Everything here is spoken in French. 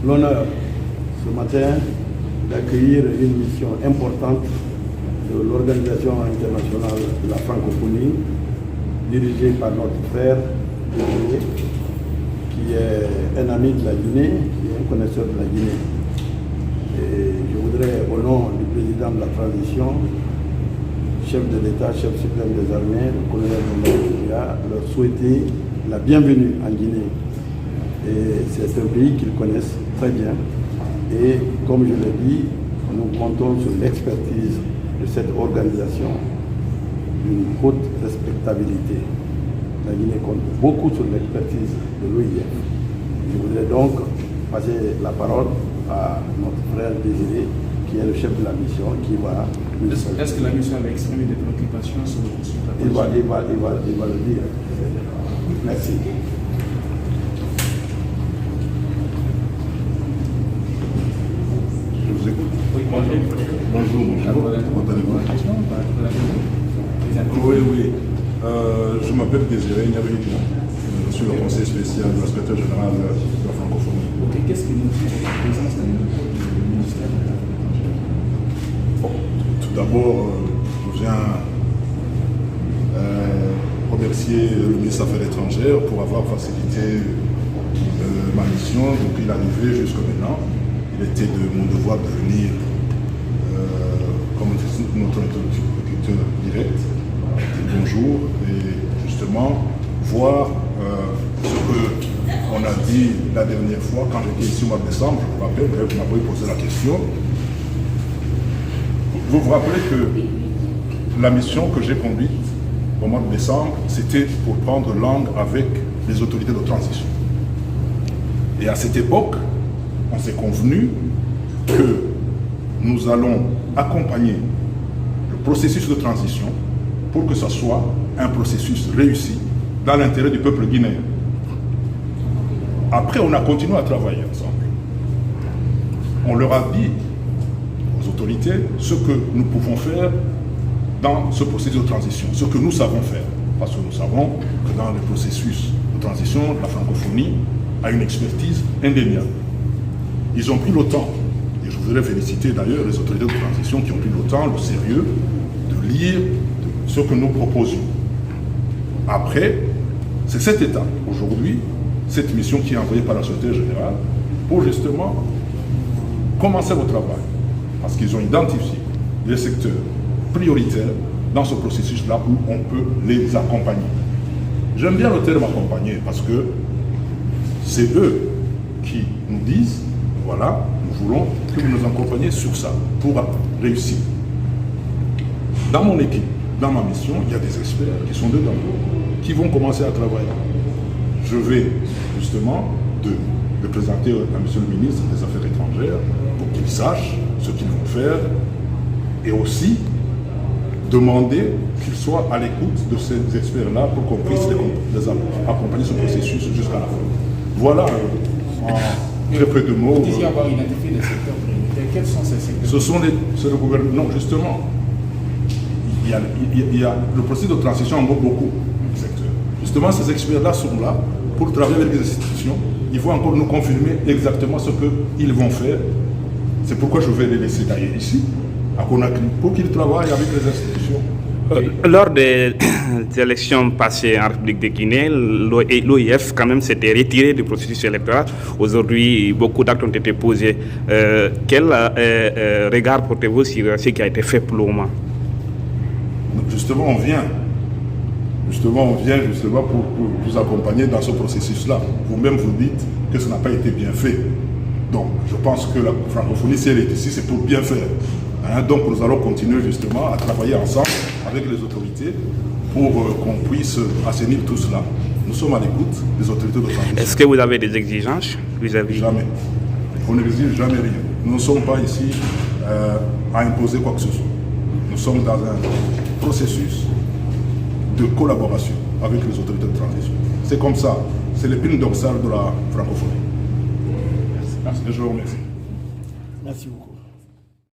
l'honneur ce matin d'accueillir une mission importante de l'Organisation internationale de la francophonie, dirigée par notre frère Guinée, qui est un ami de la Guinée, qui est un connaisseur de la Guinée. Et je voudrais, au nom du président de la transition, chef de l'État, chef suprême des armées, le colonel Moussa, leur souhaiter la bienvenue en Guinée. Et c'est un pays qu'ils connaissent très bien. Et comme je l'ai dit, nous comptons sur l'expertise de cette organisation d'une haute respectabilité. La Guinée compte beaucoup sur l'expertise de l'OIF. Je voudrais donc passer la parole à notre frère Désiré, qui est le chef de la mission, qui va nous... Est-ce que la mission avait exprimé des préoccupations sur le processus de la transition? Il va le dire. Merci. Je vous écoute. Oui, bonjour. Bonjour. Comment allez-vous? Oui. Je m'appelle Désiré Nyabéli. Je suis le conseiller spécial du secrétaire général de la francophonie. Ok, qu'est-ce que nous fait la présence du ministère de la Bon, tout d'abord, je viens remercier le ministre des Affaires étrangères pour avoir facilité ma mission. Donc il est arrivé jusqu'à maintenant. Il était de mon devoir de venir, comme notre interlocuteur direct, bonjour, et justement voir ce qu'on a dit la dernière fois quand j'étais ici au mois de décembre. Je vous rappelle, vous m'avez posé la question. Vous vous rappelez que la mission que j'ai conduite au mois de décembre, c'était pour prendre langue avec les autorités de transition. Et à cette époque, on s'est convenu que nous allons accompagner le processus de transition pour que ce soit un processus réussi dans l'intérêt du peuple guinéen. Après, on a continué à travailler ensemble. On leur a dit aux autorités ce que nous pouvons faire dans ce processus de transition, ce que nous savons faire. Parce que nous savons que dans le processus de transition, la francophonie a une expertise indéniable. Ils ont pris le temps, et je voudrais féliciter d'ailleurs les autorités de transition qui ont pris le temps, le sérieux, de lire ce que nous proposions. Après, c'est cette étape, aujourd'hui, cette mission qui est envoyée par la secrétaire générale, pour justement commencer le travail. Parce qu'ils ont identifié les secteurs prioritaires dans ce processus-là où on peut les accompagner. J'aime bien le terme accompagner parce que c'est eux qui nous disent, voilà, nous voulons que vous nous accompagniez sur ça pour réussir. Dans mon équipe, dans ma mission, il y a des experts qui sont dedans, qui vont commencer à travailler. Je vais justement le présenter à M. le ministre des Affaires étrangères pour qu'il sache ce qu'ils vont faire et aussi demander qu'ils soient à l'écoute de ces experts-là pour qu'on puisse les accompagner ce processus jusqu'à la fin. Voilà, en très peu de mots. Vous disiez avoir identifié des secteurs prioritaires. Quels sont ces secteurs? C'est le gouvernement. Non, justement, il y a le processus de transition englobe beaucoup de secteurs. Justement, ces experts-là sont là pour travailler avec les institutions. Ils vont encore nous confirmer exactement ce qu'ils vont faire. C'est pourquoi je vais les laisser d'ailleurs ici, à Conakry, pour qu'ils travaillent avec les institutions. Lors des élections passées en République de Guinée, l'OIF quand même s'était retiré du processus électoral. Aujourd'hui, beaucoup d'actes ont été posés. Quel regard portez-vous sur ce qui a été fait pour le moment? Justement, on vient pour vous accompagner dans ce processus-là. Vous-même, vous dites que ça n'a pas été bien fait. Donc, je pense que la francophonie, si elle est ici, c'est pour bien faire. Donc, nous allons continuer justement à travailler ensemble avec les autorités pour qu'on puisse assainir tout cela. Nous sommes à l'écoute des autorités de transition. Est-ce que vous avez des exigences vis-à-vis? Jamais. On n'exige jamais rien. Nous ne sommes pas ici à imposer quoi que ce soit. Nous sommes dans un processus de collaboration avec les autorités de transition. C'est comme ça. C'est l'épine dorsale de la francophonie. Merci. Je vous remercie. Merci beaucoup.